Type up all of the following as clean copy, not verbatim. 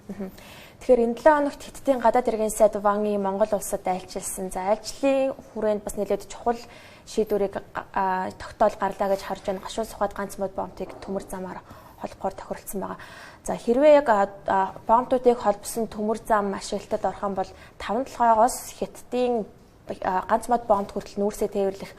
Тэгэхээр энэ 7 хоногт Хятадын гадаад иргэн сайд Ван Yi Монгол улсад айлчилсан. За айлчлалын хүрээнд бас нэлээд чухал шийдвэрийг тогтоол гарлаа гэж харж байна. Гашуун сухад ганц мод бомбыг төмөр замаар холбохоор тохиролцсон байгаа. За хэрвээ яг бомбуудыг холбосон төмөр зам ашиглалтад орох юм бол 5 толгойгоос Хятадын ганц мод бомбд хүртэл нүүрсээ тээвэрлэх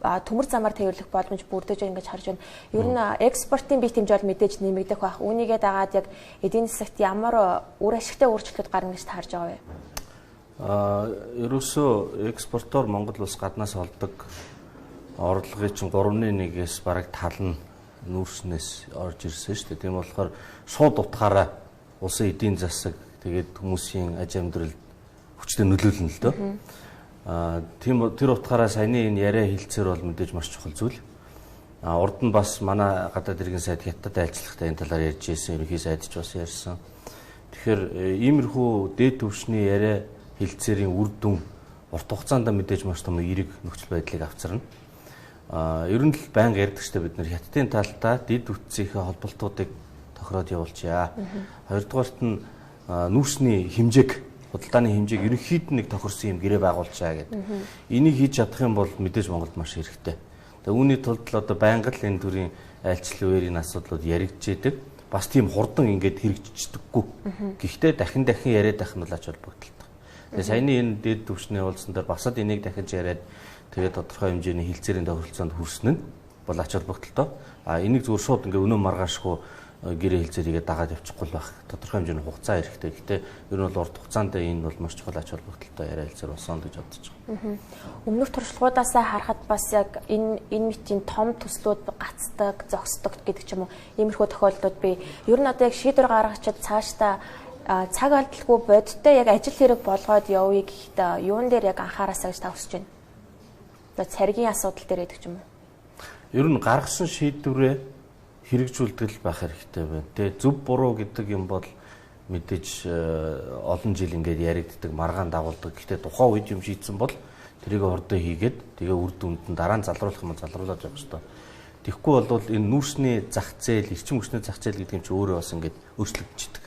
төмөр замаар тээвэрлэх боломж бүрдэж байгаа гэж харж байна. Ер нь экспортын бие хэмжээ бол мэдээж нэмэгдэх байх. Үүнийгээ дагаад яг эдийн засагт ямар үр ашигтай өөрчлөлт гарна гэж харж байгаа вэ? Ерөөсөө экспортоор Монгол улс гаднаас олдог орлогын чинь 3.1-ээс бараг тал нь нүүрснээс орж ирсэн шүү дээ. Тийм болохоор шууд утгаараа улсын эдийн засаг тэгээд хүмүүсийн аж амьдралд хүчтэй нөлөөлнө л дөө. Тийм тэр утгаараа саяны энэ яриа хэлцээр бол мэдээж маш чухал зүйл. Урд нь бас манай гадаад иргэн сайд Хятад айлчлахтай энэ талаар ярьж ирсэн, ерөнхий сайд ч бас ярьсан. Тэгэхээр иймэрхүү дээд түвшний яриа хэлцээрийн үр дүн урт хугацаанд мэдээж маш том эерэг нөхцөл байдлыг авчирна. Ер нь л байнга ярьдаг шүү дээ бид нэр Хятадын талдаа дид үтцийнхээ холболтуудыг тохироод явуулчаа. Хоёрдугаарт нь нүүрсний хэмжээг худалдааны хэмжээг ерөнхийд нэг тохирсон юм гэрээ байгуулчаа гэдэг. Энийг хийж чадах юм бол мэдээж Монголд маш хэрэгтэй. Тэгээ үүний тулд л одоо байнга л энэ төрлийн айлчлал үеэрийн асуудлууд яригдчихэд бас тийм хурдан ингээд хэрэгжчихдэггүй. Гэхдээ дахин яриад байх нь бол ач холбогдолтой. Тэгээ саяны энэ дэд түвшний уулзсан дээр басад энийг дахиж яриад тэгээд тодорхой хэмжээний хилцээрийн тохиролцоонд хүрсэн нь бол ач холбогдолтой. Энийг зүгээр шууд ингээд өнөө маргаашгүй гэрээ хилцээрийгээ дагаад явчихгүй байх. Тодорхой хэмжээний хугацаа хэрэгтэй. Гэхдээ ер нь бол урт хугацаанд энэ бол маш чухал ач холбогдолтой яриа хэлцээр болсон гэж бодож байгаа. Өмнөх туршлагуудаасаа харахад бас яг энэ мэтийн том төслүүд гацдаг, зогсдог гэдэг ч юм уу иймэрхүү тохиолдлууд би ер нь одоо яг шийдвэр гаргачаад цаашдаа цаг алдалгүй бодиттой яг ажил хэрэг болгоод явъя гэхэд юун дээр яг анхаараасаа гэж та хүсэж байна. Одоо царгийн асуудал дээр гэдэг ч юм уу. Ер нь гаргасан шийдвэрээ хэрэгжүүлдэг байх хэрэгтэй байна. Тэгээ зөв буруу гэдэг юм бол мэдээж олон жил ингээд яригддаг, маргаан дагуулдаг. Гэхдээ тухайн үед юм шийдсэн бол тэрийг хурдан хийгээд тэгээ үр дүнд нь дараа нь залруулах юм залруулад явах хэрэгтэй. Тэгэхгүй бол энэ нүүрсний зах зээл, эрчим хүчний зах зээл гэдэг юм чи өөрөө бас ингээд өөрчлөгдчихдөг.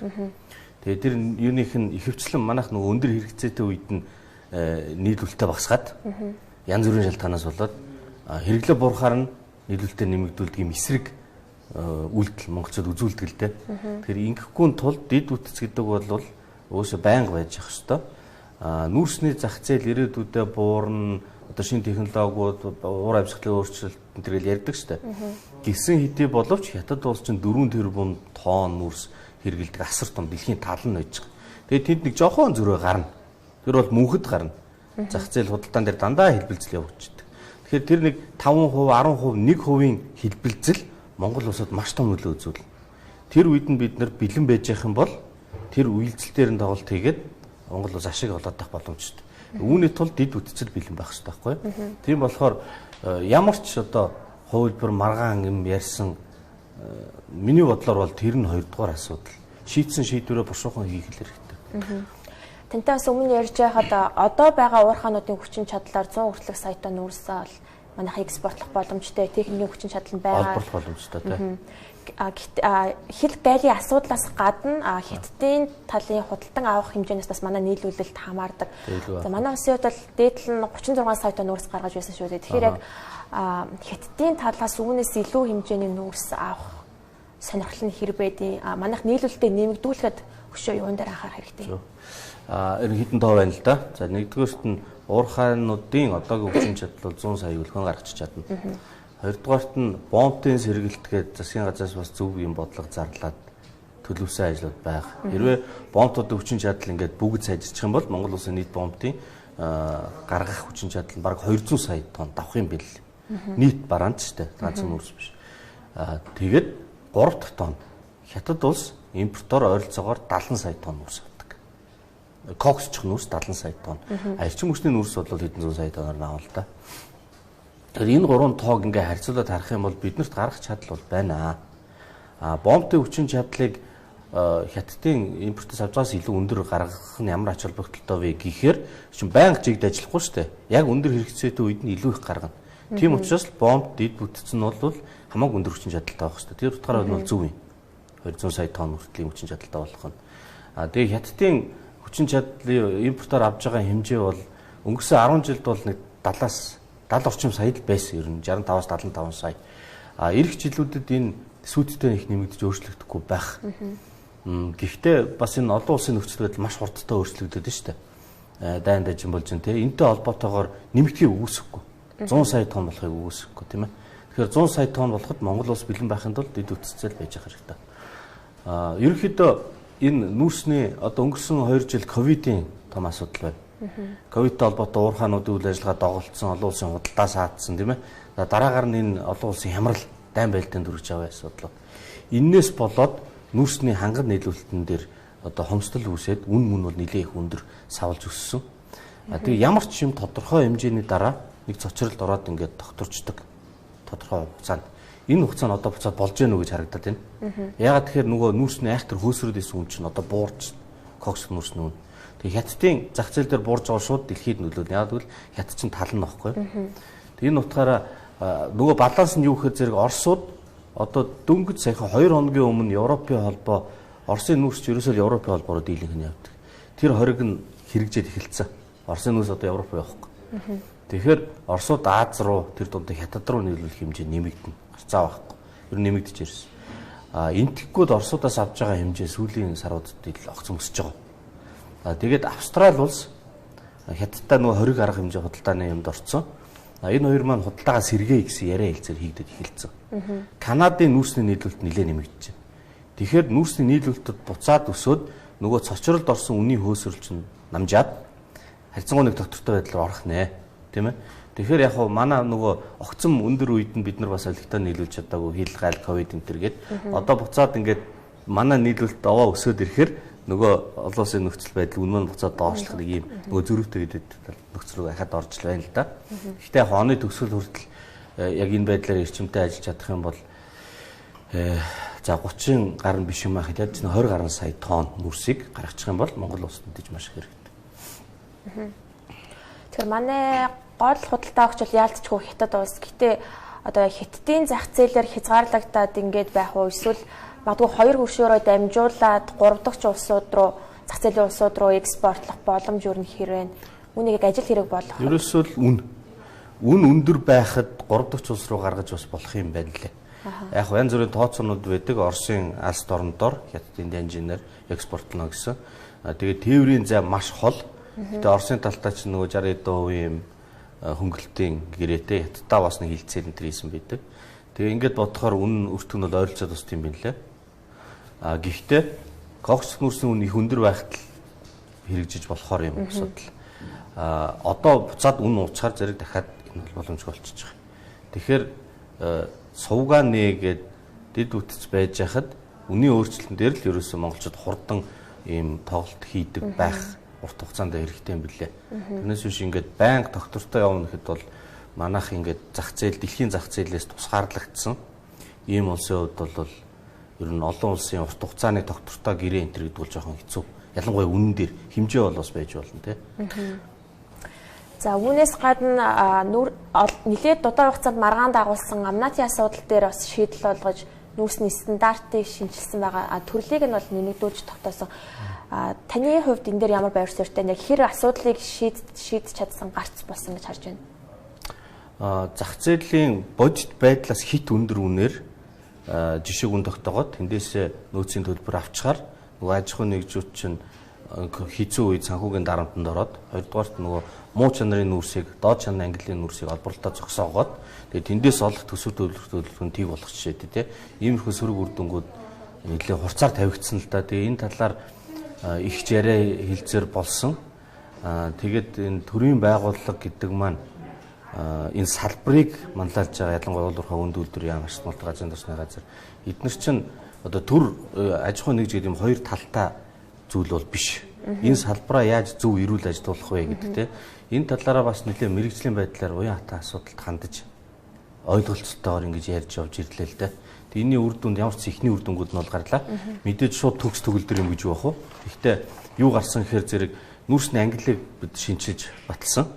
Тэгээ тэр юуных нь ихэвчлэн манайх нөгөө өндөр хэрэгцээтэй үед нь нийлүүлэлтээ багасгаад янз бүрийн шалтгаанаас болоод хэрэглээ буурахаар нь нийлүүлэлтээ нэмэгдүүлдэг юм эсрэг үйлдэл монголчууд үзүүлдэг л дээ. Тэгэхээр ингэхгүй тулд дид үтц гэдэг бол өөсөө байнга байж явах ёстой. Нүүрсний зах зээл ирээдүйдээ буурна, одоо шинэ технологиуд, уур амьсгалын өөрчлөлт энэ ярьдаг шүү дээ. Гисэн хэдий боловч Хятад улс чинь 4 тэрбум тонн нүүрс хэрэгэлдэг асар том дэлхийн тал нь байж байгаа. Тэгээд тэнд нэг жоохон зөрөө гарна. Тэр бол мөнхөд гарна. Зах зээл худалдаан дээр дандаа хэлбэлзэл явагддаг. Тэгэхээр тэр нэг 5%, 10%, 1% хэлбэлзэл Монгол улсад маш том нөлөө үзүүлнэ. Тэр үед нь бид нар бэлэн байж явах юм бол тэр үйлдэлтээр нь тоглолт хийгээд Монгол улс ашиг олоод авах боломжтой. Үүний тулд дид үтцэл бэлэн байх хэрэгтэй байхгүй юу? Тийм болохоор ямар ч одоо хувилбар маргаан юм ярьсан миний бодлоор бол тэр нь хоёрдугаар асуудал. Шийдсэн шийдвэрээ бушуухан хийх хэрэгтэй. Тантай бас өмнө ярьж байхад одоо байгаа уурхаануудын хүчин чадлаар 100 хүртэлх саятай нүүрсээ бол манайх экспортлох боломжтой, техникийн хүчин чадал нь байгаа. Олборлох боломжтой тийм. Хил гайлын асуудлаас гадна Хятадын талын худалдан авах хэмжээнээс бас манай нийлүүлэлт хамаардаг. За манай улсын хувьд бол дээдл нь 36 сая тонн нүүрс гаргаж байсан шүү дээ. Тэгэхээр яг Хятадын талаас үүнээс илүү хэмжээний нүүрс авах сонирхол нь хэр байдیں۔ Манайх нийлүүлэлтээ нэмэгдүүлэхэд өшөө юун дээр анхаарах хэрэгтэй. Хэдэн тоо байна л да. За нэгдүгээрт нь уурхаануудын одоогийн хүчин чадал бол 100 сая өлгөн гаргачих чадна. Хоёрдугаарт нь бомбын сэргэлтгээд засгийн газраас бас зөв юм бодлого зарлаад төлөвсөн ажлууд байгаа. Хэрвээ бомбуудын хүчин чадал ингээд бүгд сайжирчих юм бол Монгол улсын нийт бомбын гаргах хүчин чадал нь бараг 200 сая тонн давах юм бэл. Нийт бараанд ч тийм ганцхан нүүрс биш. Тэгээд 3 дахь тонн Хятад улс импортоор ойролцоогоор 70 сая тонн нүүрс авдаг. Коксчих нүүрс 70 сая тонн. Эрчим хүчний нүүрс бол хэдэн зуун сая тонноор наавал та. Тэгэхээр энэ гурван тоог ингээ харьцуулаад харах юм бол биднэрт гарах чадал бол байна. Бомбын хүчин чадлыг Хятадын импортоос авч байгаас илүү өндөр гаргах нь ямар ач холбогдолтой вэ гэхээр чинь байнга жигд ажиллахгүй шүү дээ. Яг өндөр хэрэгцээтэй үед нь илүү их гаргана. Тийм учраас бомб дид бүтцэн нь бол хамаагүй өндөр хүчин чадалтай байх шүү дээ. Тэр утгаараа бол зөв юм. 200 сая тонн хүртлийн хүчин чадалтай болох нь. Тэгээ хятадын хүчин чадлын импортоор авж байгаа хэмжээ бол өнгөрсөн 10 жилд бол нэг 70 орчим сая л байсан. Ер нь 65-аас 75 сая. Ирэх жилүүдэд энэ сүйдтэй их нэмэгдэж өөрчлөгдөхгүй байх. Гэхдээ бас энэ олон улсын нөхцөл байдал маш хурдтай өөрчлөгдөд нь шүү дээ. Дайн дажин болж байна те. Энтэй холбоотойгоор нэмэгдхийг үгүйсэхгүй. 100 сая тонн болохыг үгүйсэхгүй тийм ээ. Тэгэхээр 100 сая тонн болоход Монгол улс бэлэн байхын тулд дэд үтцэл байж байгаа хэрэгтэй. Ерөнхийдөө энэ нүүрсний одоо өнгөрсөн 2 жил ковидын том асуудал байна. Ковидтэй холбоотой уурхаануудын үйл ажиллагаа доголдсон, олон улсын худалдаа саадсан тийм ээ. Дараагаар нь энэ олон улсын хямрал дайн байлдаанд хүрэж байгаа асуудал. Иннээс болоод нүүрсний хангад нийлүүлэлтэн дээр одоо хомсдол үүсээд үн мөн бол нэлээд их өндөр савлж өссөн. Тэгээ ямар ч юм тодорхой хэмжээний дараа нэг цочролд ороод ингээд тогтворчдөг. Тодорхой хугацаанд. Энэ хугацаа нь одоо буцаад болж гэнэ үү гэж харагдаад байна. Ягаад тэгэхээр нөгөө нүүрсний айхтар хөөсрөөд исэн үн чинь одоо буурч кокс нүүрсний үн. Тэгээ хятадын зах зээл дээр буурж байгаа шууд дэлхийд нөлөөлнө. Ягаад гэвэл хятад чинь тал нь баггүй. Тэгээ энэ утгаараа нөгөө баланс нь юу гэхээр зэрэг Оросууд одоо дөнгөж саяхан 2 хоногийн өмнө Европын холбоо Оросын нүүрс ч ерөөсөө Европын холбоороо дийлэнх нь явдаг. Тэр хориг нь хэрэгжээд эхэлсэн. Оросын нүүрс одоо Европ явахгүй. Тэгэхээр Оросууд Аз руу тэр дунд хятад руу нийлүүлэх хэмжээ нэмэгдэнэ. Гарцаа байхгүй. Ер нь нэмэгдэж ирсэн. Энтгүүд Оросуудаас авж байгаа хэмжээ сүүлийн саруудад ил огцом өсөж байгаа. Тэгээд Австрали улс хятадтай нөгөө 20 гаруй хэмжээ худалдааны юмд орцсон. Энэ хоёр маань худалдаагаа сэргээе гэсэн яриа хэлцээр хийгдэж эхэлсэн. Канадын нүүрсний нийлүүлэлт нэлээд нэмэгдэж байна. Тэгэхээр нүүрсний нийлүүлэлтэд буцаад өсөөд нөгөө цочролд орсон үнийн хөөсрөл чинь намжаад харьцангуй нэг доктортой байдлаар орох нэ, тийм ээ. Тэгэхээр яг хуу манай нөгөө огцом өндөр үед нь бид нар бас олигтой нийлүүлж чадаагүй хил гайл ковид энэ төр гээд одоо буцаад ингээд манай нийлүүлэлт овоо өсөөд ирэхээр нөгөө олон улсын нөхцөл байдал үнэн нь буцаад доошлох нэг юм нөгөө зөрүүтэй гэдэг нөхцөл рүү ахаад орж байна л да. Гэхдээ яг оны төгсгөл хүртэл яг энэ байдлаар эрчимтэй ажиллаж чадах юм бол за 30 гаруй биш юм аа хэд 20 гаруй сая тонн нүүрсийг гаргачих юм бол Монгол улсад дэж маш их хэрэгтэй. Тэгэхээр манай гол худалдаа өгч бол яалтчгүй хятад улс. Гэтэ одоо хятадын зах зээлээр хязгаарлагдаад ингээд байх уу эсвэл магадгүй 2 хөршөөрөө дамжуулаад 3 дахь улсууд руу зах зээлийн улсууд руу экспортлох боломж юу нөхөр вэ? Үүнийг ажил хэрэг болох. Ерөөсөө л үн өндөр байхад 3 дахь улс руу гаргаж бас болох юм байна лээ. Яг янз бүрийн тооцоонууд байдаг. Оросын алс дорнодоор хятадын данжинаар экспортлно гэсэн. Тэгээд тээврийн зай маш хол. Тэгээд Оросын талтаа ч нөгөө 60% юм хөнгөлтийн гэрээтэй хятадаа бас нэг хилцээр энэ хийсэн байдаг. Тэгээ ингээд бодохоор үнэн өртөг нь бол ойролцоод ус тийм байна лээ. Гэхдээ кокс нүүрсний үн их өндөр байхад л хэрэгжиж болохоор юм асуудал. Одоо буцаад үн уучаар зэрэг дахиад энэ боломжгүй болчихж байгаа. Тэгэхээр сувгаа нээгээд дэд үтц байж хахад үнийн өөрчлөлтөн дээр л ерөөсөн монголчууд хурдан ийм тоглолт хийдэг байх урт хугацаанд хэрэгтэй юм билээ. Тэрнээс биш ингээд байнга доктортой явна гэхэд бол манайх ингээд зах зээл дэлхийн зах зээлээс тусгаарлагдсан ийм улсын хувьд бол ер нь олон улсын урт хугацааны доктортой гэрээ энтер гэдэг бол жоохон хэцүү. Ялангуяа үнэн дээр хэмжээ бол бас байж болно тий. За үүнээс гадна нэлээд удаан хугацаанд маргаан дагуулсан амнатын асуудал дээр бас шийдэл олгож нүүрсний стандартыг шинжилсэн байгаа. Төрлийг нь бол нэмэгдүүлж тогтоосон. Таны хувьд энэ дээр ямар байр суурьтай яг хэр асуудлыг шийдэж чадсан гарц болсон гэж харж байна? Зах зээлийн бодит байдлаас хит өндөр үнээр жишээг үн тогтоогоод тэндээс нөөцийн төлбөр авчгаар нөгөө аж ахуйн нэгжүүд чинь хэцүү үед санхүүгийн дарамтанд ороод хоёрдугаарт нөгөө муу чанарын нүүрсийг доод чанарын ангиллын нүүрсийг олборлолтоо зогсоогоод тэгээд тэндээс олох төсөв төлөвлөгөөнд тийг болох жишээ тий. Иймэрхүү сөрөг үр дүнгууд нэлээд хурцаар тавигдсан л да. Тэгээд энэ талаар их яриа хилцээр болсон. Тэгээд энэ төрийн байгууллага гэдэг маань энэ салбарыг манлайлж байгаа ялангуяа улуурхай үнд үйлдвэр яам ашиглалт газрын тосны газар эдгээр чинь одоо төр аж ахуйн нэгж гэдэг юм хоёр талтай зүйл бол биш. Энэ салбараа яаж зөв эрүүл ажиллуулах вэ гэдэг те. Энэ талаараа бас нэлээд мэрэгжлийн байдлаар уян хатан асуудалд хандаж ойлголцтойгоор ингэж ярьж явж ирлээ л да. Тэгээ энэний үр дүнд ямар ч ихний үр дүнгууд нь бол гарлаа. Мэдээж шууд төгс төгөлдөр юм гэж байх уу. Гэхдээ юу гарсан гэхээр зэрэг нүүрсний ангиллыг бид шинчилж баталсан.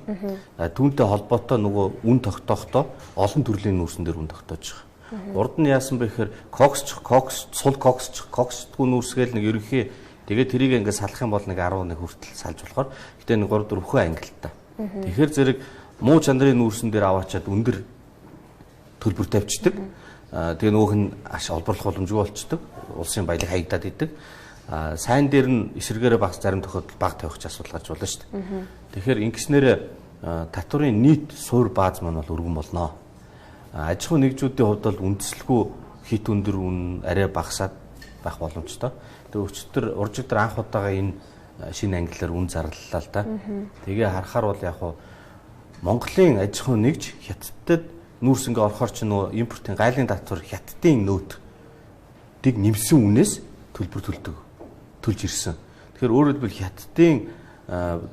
Түүнтэй холбоотой нөгөө үн тогтоохдоо олон төрлийн нүүрсэн дээр үн тогтоож байгаа. Урд нь яасан бэ гэхээр коксдгүй нүүрсгээл нэг ерөнхий Тэгээд тэрийг ингээд салах юм бол нэг 11 хүртэл салж болохоор гэтээ нэг 3 4 хүн ангилалтай. Тэгэхээр зэрэг муу чанарын нүүрсэн дээр аваачаад өндөр төлбөр тавьчихдаг. Тэгээ нөгөөх нь олборлох боломжгүй болчдөг. Улсын баялаг хаягдаад идэг. Сайн дээр нь эсэргээрээ багц зарим тохиолдолд баг тавих асуудал гарч болно шүү дээ. Тэгэхээр ингэснээр татварын нийт суур бааз маань бол өргөн болно. Аж ахуйн нэгжүүдийн хувьд бол үндэслэхгүй хит өндөр үн арай багасаад байх боломжтой. Тэгээ өчтөр уржигдэр анх удаага энэ шинэ ангиллаар үн зарлалаа л да. Тэгээ харахаар бол яг хуу Монголын аж ахуйн нэгж хятадд нүүрс ингээ орохоор ч нөө импортын гайлын татвар хятадын нөөтийг нэмсэн үнээс төлбөр төлж ирсэн. Тэгэхээр өөрөөр хэлбэл хятадын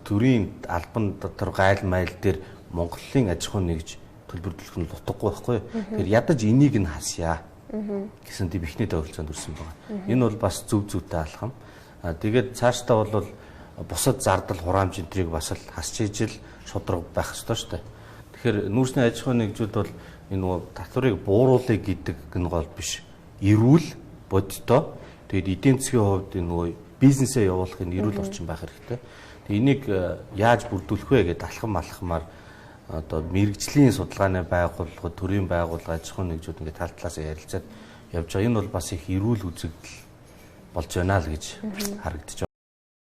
төрийн албан дотор гайл майл дээр Монголын аж ахуйн нэгж төлбөр төлөх нь утгагүй байхгүй. Тэгэхээр ядаж энийг нь хасъя гэсэн тийм ихний тохиолдолд өрсөн байгаа. Энэ бол бас зөв зүйтэй алхам. Тэгээд цаашдаа бол бусад зардал хураамж энтрийг бас л хасч ижил шудраг байх ёстой шүү дээ. Тэгэхээр нүүрсний аж ахуйн нэгжүүд бол энэ нөгөө татварыг бууруулъя гэдэг нь гол биш. Эрүүл бодтой. Тэгээд эдийн засгийн хувьд энэ нөгөө бизнесээ явуулахын эрүүл орчин байх хэрэгтэй. Тэгээд энийг яаж бүрдүүлэх вэ гэдэг алхамаар одоо мэрэгжлийн судалгааны байгууллагууд, төрийн байгууллага, аж ахуйн нэгжүүд ингээд тал талаас ярилцаад явж байгаа. Энэ бол бас их эрүүл үзэгдэл болж байна л гэж харагдаж